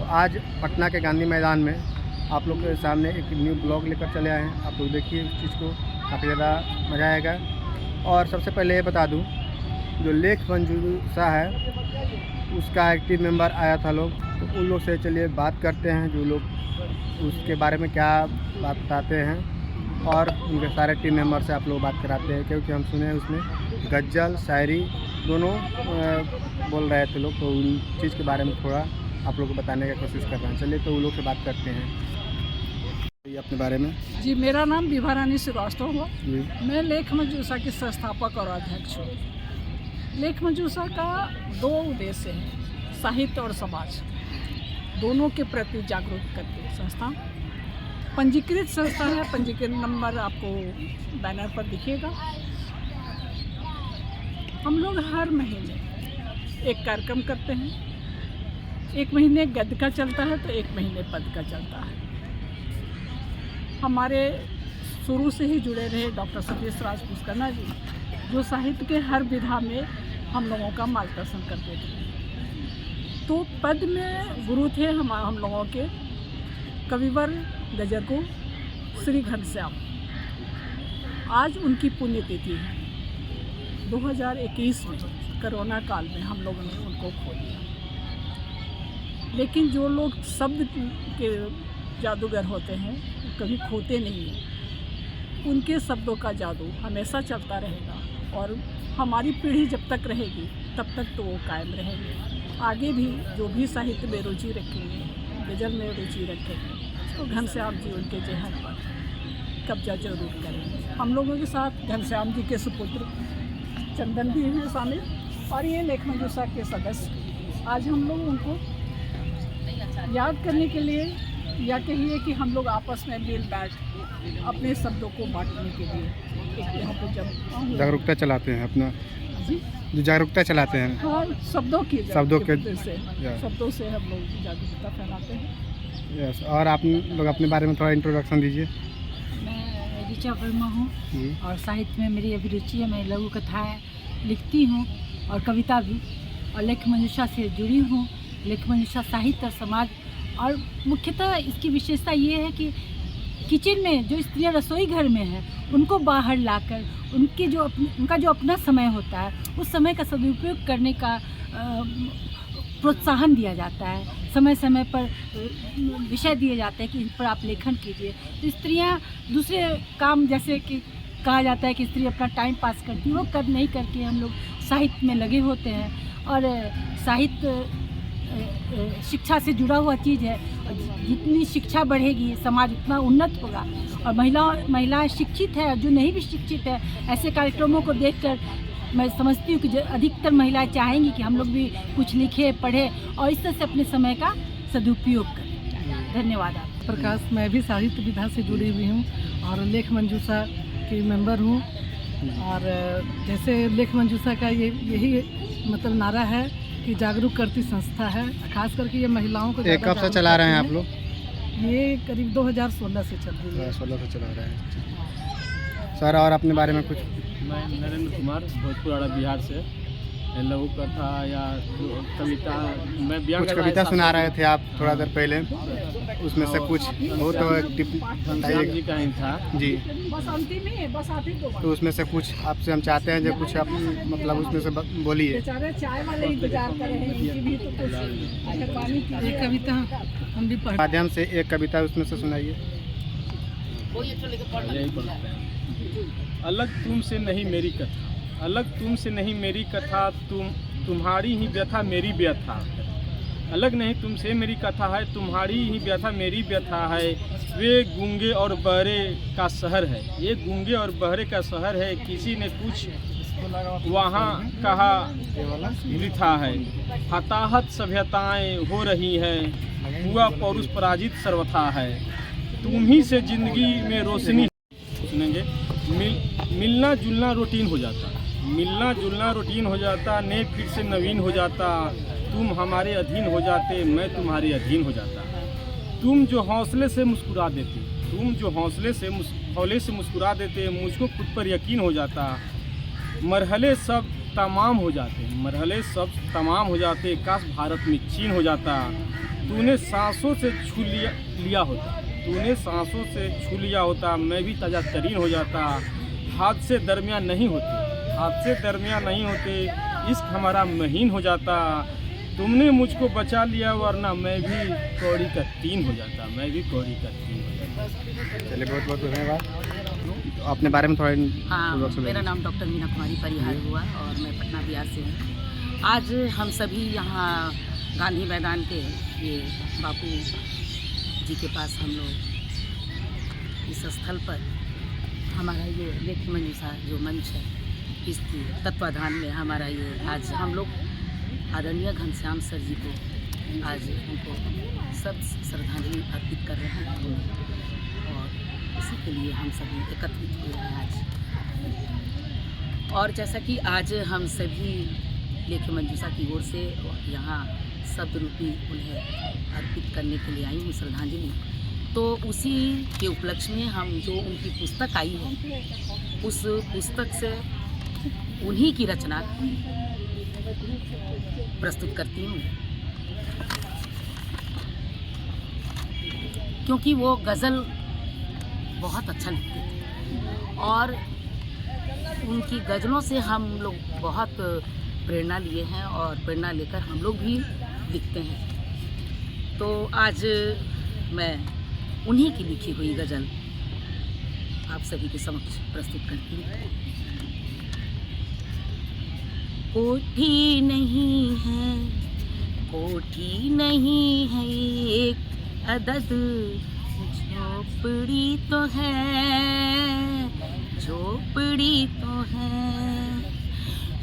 आज पटना के गांधी मैदान में आप लोग के सामने एक न्यू ब्लॉग लेकर चले आए हैं। आप लोग देखिए इस चीज़ को, काफ़ी ज़्यादा मज़ा आएगा। और सबसे पहले ये बता दूं, जो लेख मंजूसा है उसका एक टीम मेंबर आया था लोग, तो उन लोग से चलिए बात करते हैं, जो लोग उसके बारे में क्या बात बताते हैं और उनके सारे टीम मेंबर से आप लोग बात कराते हैं, क्योंकि हम सुने उसमें गज़ल शायरी दोनों बोल रहे थे लोग, तो उन चीज़ के बारे में थोड़ा आप लोग को बताने की कोशिश कर रहे हैं। चलिए तो उन लोग से बात करते हैं ये अपने बारे में। जी, मेरा नाम विभा रानी श्रीवास्तव है। जी, मैं लेख मंजूसा की संस्थापक और अध्यक्ष हूँ। लेख मंजूसा का 2 उद्देश्य है, साहित्य और समाज दोनों के प्रति जागरूक करती है संस्था। पंजीकृत संस्था है, पंजीकृत नंबर आपको बैनर पर दिखेगा। हम लोग हर महीने एक कार्यक्रम करते हैं। 1 महीने गद्य का चलता है तो 1 महीने पद का चलता है। हमारे शुरू से ही जुड़े रहे डॉक्टर सतीश राज पुष्करना जी, जो साहित्य के हर विधा में हम लोगों का मार्गदर्शन करते थे। तो पद में गुरु थे हम लोगों के कविवर गजरगो श्री घनश्याम। आज उनकी पुण्यतिथि है। 2021 में कोरोना काल में हम लोगों ने उनको खो दिया, लेकिन जो लोग शब्द के जादूगर होते हैं वो कभी खोते नहीं हैं। उनके शब्दों का जादू हमेशा चलता रहेगा और हमारी पीढ़ी जब तक रहेगी तब तक तो वो कायम रहेंगे। आगे भी जो भी साहित्य में रुचि रखेंगे, गज़ल में रुचि रखेंगे, तो घनश्याम जी उनके जहन पर कब्जा जरूर करेंगे। हम लोगों के साथ घनश्याम जी के सुपुत्र चंदन भी हैं शामिल, और ये लेख मंजूसा के सदस्य। आज हम लोग उनको याद करने के लिए, या कहिए कि हम लोग आपस में मिल बैठ अपने शब्दों को बांटने के लिए एक यहाँ पे जब जागरूकता चलाते हैं अपना, जी जो जागरूकता चलाते हैं हाँ, शब्दों के शब्दों से हम लोग जागरूकता फैलाते हैं। यस। और आप लोग अपने बारे में थोड़ा इंट्रोडक्शन दीजिए। मैं ऋचा वर्मा हूँ और साहित्य में मेरी अभिरुचि है। मैं लघु कथाएँ लिखती हूँ और कविता भी, और लेख मंजूसा से जुड़ी हूँ। लेख मंजूसा साहित्य और समाज, और मुख्यतः इसकी विशेषता ये है कि किचन में जो स्त्रियाँ रसोई घर में हैं उनको बाहर लाकर उनका जो अपना समय होता है उस समय का सदुपयोग करने का प्रोत्साहन दिया जाता है। समय समय पर विषय दिए जाते हैं कि इन पर आप लेखन कीजिए। तो स्त्रियाँ दूसरे काम, जैसे कि कहा जाता है कि स्त्री अपना टाइम पास करती है, वो कर नहीं करके हम लोग साहित्य में लगे होते हैं। और साहित्य शिक्षा से जुड़ा हुआ चीज़ है। जितनी शिक्षा बढ़ेगी समाज उतना उन्नत होगा। और महिलाएं शिक्षित है, जो नहीं भी शिक्षित है, ऐसे कार्यक्रमों को देखकर मैं समझती हूँ कि अधिकतर महिलाएं चाहेंगी कि हम लोग भी कुछ लिखें, पढ़ें और इस तरह से अपने समय का सदुपयोग करें। धन्यवाद आप। प्रकाश, मैं भी साहित्य विधा से जुड़ी हुई हूँ और लेख मंजूसा की मेंबर हूँ। और जैसे लेख मंजूसा का यही मतलब नारा है कि जागरूक करती संस्था है, खास करके ये महिलाओं को। कब से चला रहे हैं आप लोग? ये करीब 2016 से चल रही है। 16 से चला रहे हैं सर। और अपने बारे में कुछ? मैं नरेंद्र कुमार, भोजपुर बिहार से। लघु कथा या कविता, मैं कुछ कविता सुना रहे थे आप थोड़ा देर पहले, उसमें से कुछ बहुत घनश्याम जी का ही था जी, तो उसमें से कुछ आपसे हम चाहते हैं जो कुछ आप मतलब उसमें से बोलिए। एक कविता हम भी पढ़ माध्यम से एक कविता उसमें से सुनाइए। यही पढ़ते हैं। अलग तुमसे नहीं मेरी कथा, अलग तुमसे नहीं मेरी कथा, तुम्हारी ही व्यथा मेरी व्यथा। अलग नहीं तुमसे मेरी कथा है, तुम्हारी ही व्यथा मेरी व्यथा है। वे गूंगे और बहरे का शहर है, ये गूंगे और बहरे का शहर है। किसी ने कुछ वहाँ कहा वृथा है। हताहत सभ्यताएं हो रही हैं, हुआ पौरुष पराजित सर्वथा है। तुम ही से जिंदगी में रोशनी सुनेंगे। मिलना जुलना रूटीन हो जाता, मिलना जुलना रूटीन हो जाता, ने फिर से नवीन हो जाता। तुम हमारे अधीन हो जाते, मैं तुम्हारे अधीन हो जाता। तुम जो हौसले से मुस्कुरा देते, तुम जो हौसले से मुस्कुरा देते, मुझको खुद पर यकीन हो जाता। मरहले सब तमाम हो जाते, मरहले सब तमाम हो जाते। काश भारत में चीन हो जाता, तूने सांसों से छू लिया होता, तूने सांसों से छू लिया होता, मैं भी ताज़ा तरीन हो जाता। हादसे दरमियान नहीं होते, हादसे दरमियान नहीं होते, इश्क हमारा महीन हो जाता। तुमने मुझको बचा लिया, वरना मैं भी कौड़ी का तीन हो जाता, मैं भी कौड़ी का तीन हो जाता। चलिए, बहुत बहुत धन्यवाद। तो अपने बारे में थोड़ा हाँ, मेरा नाम डॉक्टर मीना कुमारी परिहार हुआ और मैं पटना बिहार से हूँ। आज हम सभी यहाँ गांधी मैदान के ये बापू जी के पास हम लोग इस स्थल पर हमारा ये लेख मंजूषा जो मंच है, इसकी तत्वाधान में हमारा ये आज हम लोग आदरणीय घनश्याम सर जी को आज उनको सब श्रद्धांजलि अर्पित कर रहे हैं और इसी के लिए हम सभी एकत्रित हुए हैं आज। और जैसा कि आज हम सभी लेख मंजूषा की ओर से यहाँ शब्द रूपी उन्हें अर्पित करने के लिए आई हूँ श्रद्धांजलि, तो उसी के उपलक्ष्य में हम जो उनकी पुस्तक आई है, उस पुस्तक से उन्हीं की रचना प्रस्तुत करती हूँ, क्योंकि वो गज़ल बहुत अच्छा लिखते थे और उनकी गज़लों से हम लोग बहुत प्रेरणा लिए हैं और प्रेरणा लेकर हम लोग भी लिखते हैं। तो आज मैं उन्हीं की लिखी हुई गज़ल आप सभी के समक्ष प्रस्तुत करती हूँ। कोठी नहीं है, कोठी नहीं है एक अदद, झोपड़ी तो है, झोपड़ी तो है।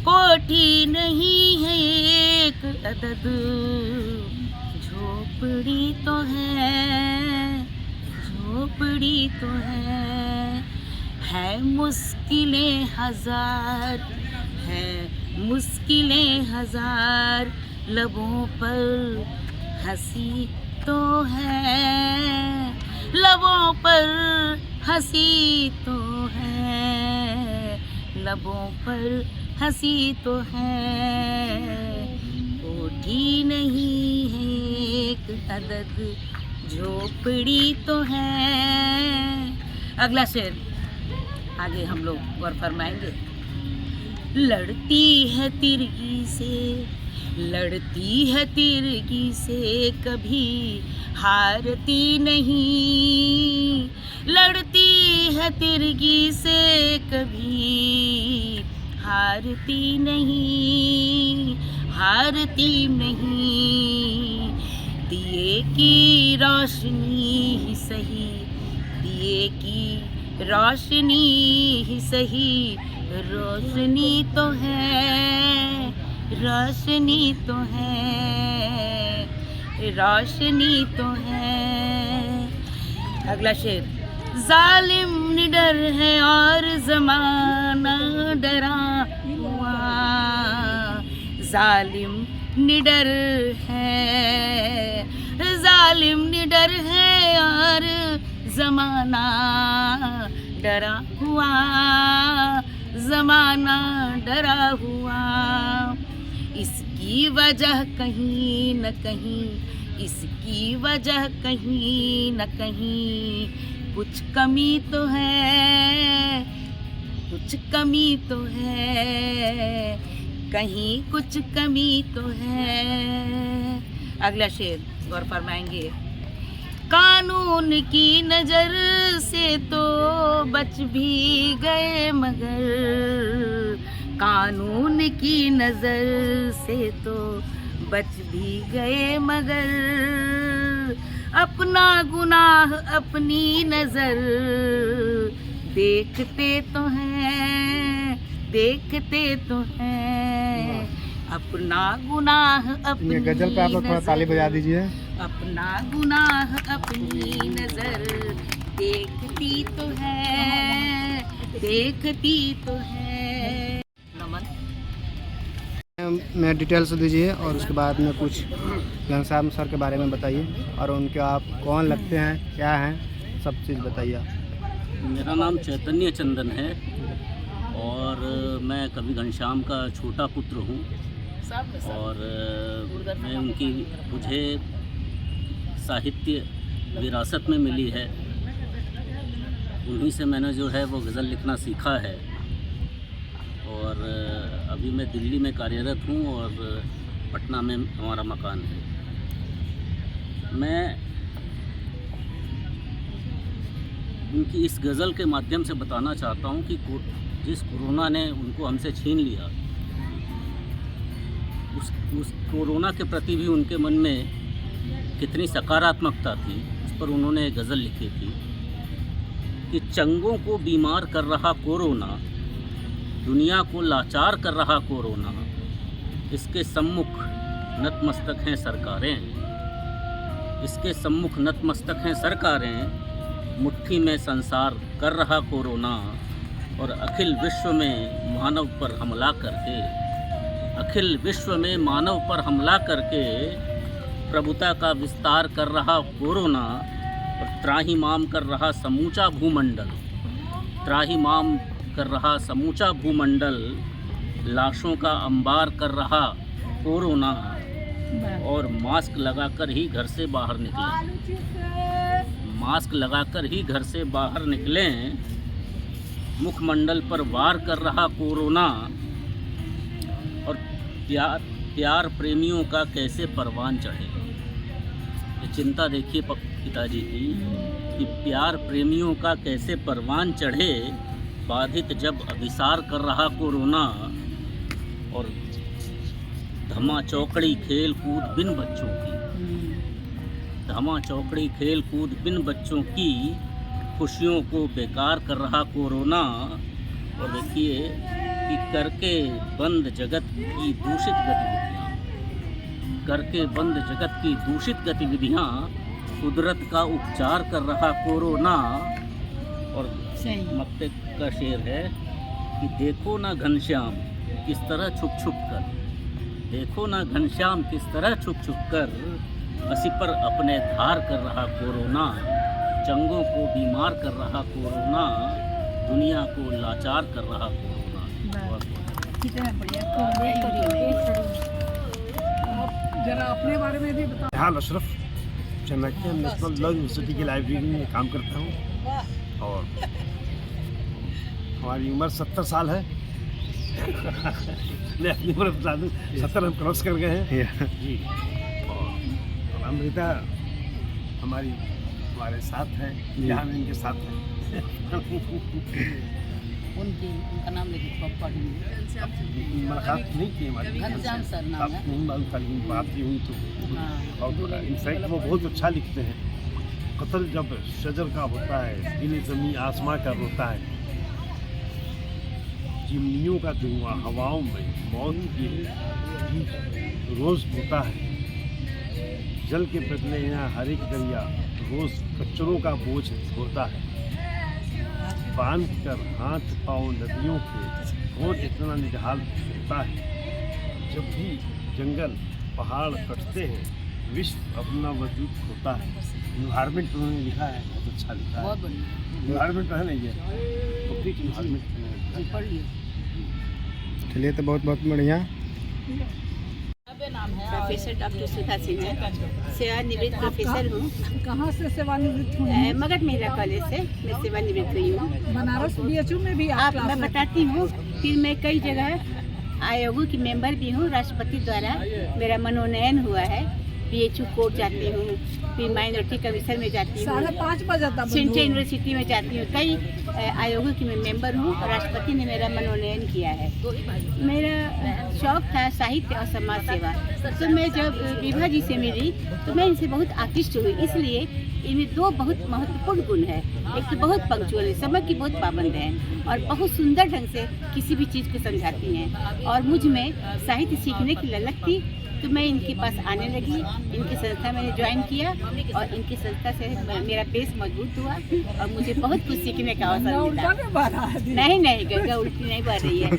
कोठी नहीं है एक अदद, झोपड़ी तो है, झोपड़ी तो है मुश्किलें हजार, है मुश्किलें हजार, लबों पर हंसी तो है, लबों पर हंसी तो है, लबों पर हंसी तो है। कोठी नहीं है एक अदद, झोपड़ी तो है। अगला शेर आगे हम लोग गौर फरमाएंगे। लड़ती है तिरगी से, लड़ती है तिरगी से, कभी हारती नहीं, लड़ती है तिरगी से, कभी हारती नहीं, हारती नहीं। दिए की रोशनी ही सही, दिए की रोशनी ही सही, रोशनी तो है, रोशनी तो है, रोशनी तो है। अगला शेर। जालिम निडर है और ज़माना डरा हुआ, जालिम निडर है, जालिम निडर है और ज़माना डरा हुआ, ज़माना डरा हुआ। इसकी वजह कहीं न कहीं, इसकी वजह कहीं न कहीं कुछ कमी तो है, कुछ कमी तो है, कहीं कुछ कमी तो है। अगला शेर गौर फरमाएंगे। कानून की नज़र से तो बच भी गए मगर, कानून की नज़र से तो बच भी गए मगर, अपना गुनाह अपनी नज़र देखते तो हैं, देखते तो हैं। अपना गुनाह अपनी ये गजल पे आप लोग थोड़ा ताली बजा दीजिए। अपना गुनाह अपनी नज़र देखती तो है, देखती तो है। नमन। मैं डिटेल्स दीजिए और उसके बाद में कुछ घनश्याम सर के बारे में बताइए और उनके आप कौन लगते हैं, क्या हैं, सब चीज़ बताइए। मेरा नाम चैतन्य चंदन है और मैं कवि घनश्याम का छोटा पुत्र हूँ और मैं मुझे साहित्य विरासत में मिली है। उन्हीं से मैंने जो है वो गज़ल लिखना सीखा है और अभी मैं दिल्ली में कार्यरत हूँ और पटना में हमारा मकान है। मैं उनकी इस गज़ल के माध्यम से बताना चाहता हूँ कि जिस कोरोना ने उनको हमसे छीन लिया, उस कोरोना के प्रति भी उनके मन में कितनी सकारात्मकता थी, उस पर उन्होंने एक गज़ल लिखी थी कि चंगों को बीमार कर रहा कोरोना, दुनिया को लाचार कर रहा कोरोना, इसके सम्मुख नतमस्तक हैं सरकारें, इसके सम्मुख नतमस्तक हैं सरकारें, मुट्ठी में संसार कर रहा कोरोना और अखिल विश्व में मानव पर हमला करके, अखिल विश्व में मानव पर हमला करके प्रभुता का विस्तार कर रहा कोरोना और त्राहिमाम कर रहा समूचा भूमंडल, त्राहिमाम कर रहा समूचा भूमंडल, लाशों का अंबार कर रहा कोरोना और मास्क लगाकर ही घर से बाहर निकलें, मास्क लगाकर ही घर से बाहर निकलें, मुखमंडल पर वार कर रहा कोरोना और प्यार प्रेमियों का कैसे परवान चढ़े। ये चिंता देखिए पिताजी की कि प्यार प्रेमियों का कैसे परवान चढ़े, बाधित जब अभिसार कर रहा कोरोना और धमा चौकड़ी खेल कूद बिन बच्चों की, धमा चौकड़ी खेल कूद बिन बच्चों की खुशियों को बेकार कर रहा कोरोना। और देखिए कि करके बंद जगत की दूषित गतिविधियाँ, करके बंद जगत की दूषित गतिविधियाँ कुदरत का उपचार कर रहा कोरोना। और मक्ते का शेर है कि देखो ना घनश्याम किस तरह छुप छुप कर, देखो ना घनश्याम किस तरह छुप छुप कर हंसी पर अपने धार कर रहा कोरोना, चंगों को बीमार कर रहा कोरोना, दुनिया को लाचार कर रहा कोरोना। जरा अपने बारे में भी बताओ। हाल Ashraf, Chanakya National Law University की लाइब्रेरी में काम करता हूँ और हमारी उम्र 70 साल है। मैं अपनी उम्र बता दूँ, 70 हम क्रॉस कर गए हैं जी। और अमृता हमारे साथ है, यहाँ में इनके साथ है। उनका नाम मुलाकात नहीं की हमारी, घनश्याम सर नाम है। नहीं मालूम था, लेकिन बात की हुई तो और इनफैक्ट वो बहुत अच्छा लिखते हैं। कत्ल जब शजर का होता है, दिल ज़मीं आसमां का रोता है, चिमनियों का धुआं हवाओं में मौत की गीत रोज़ होता है, जल के बदले यहाँ हर एक दरिया रोज़ कचरों का बोझ होता है, बांध कर हाथ पाँव नदियों के रोज इतना निढाल होता है, जब भी जंगल पहाड़ कटते हैं विश्व अपना वजूद होता है। इन्वायरमेंट उन्होंने लिखा है, बहुत अच्छा लिखा है। बहुत बढ़िया। इन्वायरमेंट है नहीं है, पब्लिक इन्वायरमेंट पढ़ लिए। चलिए तो बहुत बहुत बढ़िया। प्रोफेसर डॉक्टर सुधा सिंह है, सेवानिवृत्त प्रोफेसर हूँ। कहाँ से सेवानिवृत्त हुई? मगध महिला कॉलेज से मैं सेवानिवृत्त हुई हूँ। बनारस BHU में भी आप मैं बताती हूँ। फिर मैं कई जगह आयोगों की मेंबर भी हूँ, राष्ट्रपति द्वारा मेरा मनोनयन हुआ है। BHU कोर्ट जाती हूँ, फिर माइनॉरिटी कमीशन में जाती हूँ, 5:30 बजे तक सेंट्रल यूनिवर्सिटी में जाती हूँ। कई आयोगों की मैं मेंबर हूँ और राष्ट्रपति ने मेरा मनोनयन किया है। मेरा शौक था साहित्य और समाज सेवा, तो मैं जब विभा जी से मिली तो मैं इनसे बहुत आकृष्ट हुई। इसलिए इनमें दो बहुत महत्वपूर्ण गुण है। एक तो बहुत पंक्चुअल है, समय की बहुत पाबंद है और बहुत सुंदर ढंग से किसी भी चीज़ को समझाती हैं। और मुझ में साहित्य सीखने की ललक थी, तो मैं इनके पास आने लगी, इनकी संस्था मैंने ज्वाइन किया और इनकी संस्था से मेरा बेस मजबूत हुआ और मुझे बहुत कुछ सीखने का अवसर मिला। नहीं गंगा उल्टी नहीं बह रही है।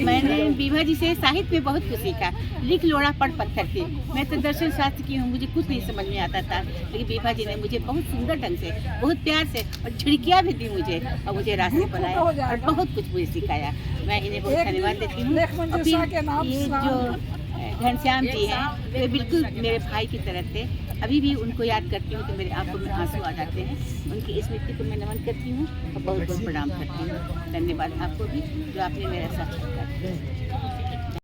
मैंने विभा जी से साहित्य में बहुत कुछ सीखा। लिख लोड़ा पढ़ पत्थर थे। मैं तो दर्शन शास्त्र की हूँ, मुझे कुछ नहीं समझ में आता था, लेकिन विभा जी ने मुझे बहुत सुंदर ढंग से, बहुत प्यार से और झिड़कियाँ भी दी मुझे और मुझे रास्ते पर लाया और बहुत कुछ मुझे सिखाया। मैं इन्हें बहुत धन्यवाद देती हूँ। और फिर ये जो घनश्याम जी हैं, वे बिल्कुल मेरे भाई की तरह थे। अभी भी उनको याद करती हूँ तो मेरे आंखों में आंसू आ जाते हैं। उनकी स्मृति को मैं नमन करती हूँ और बहुत बहुत प्रणाम करती हूँ। धन्यवाद आपको भी जो आपने मेरा साथ किया।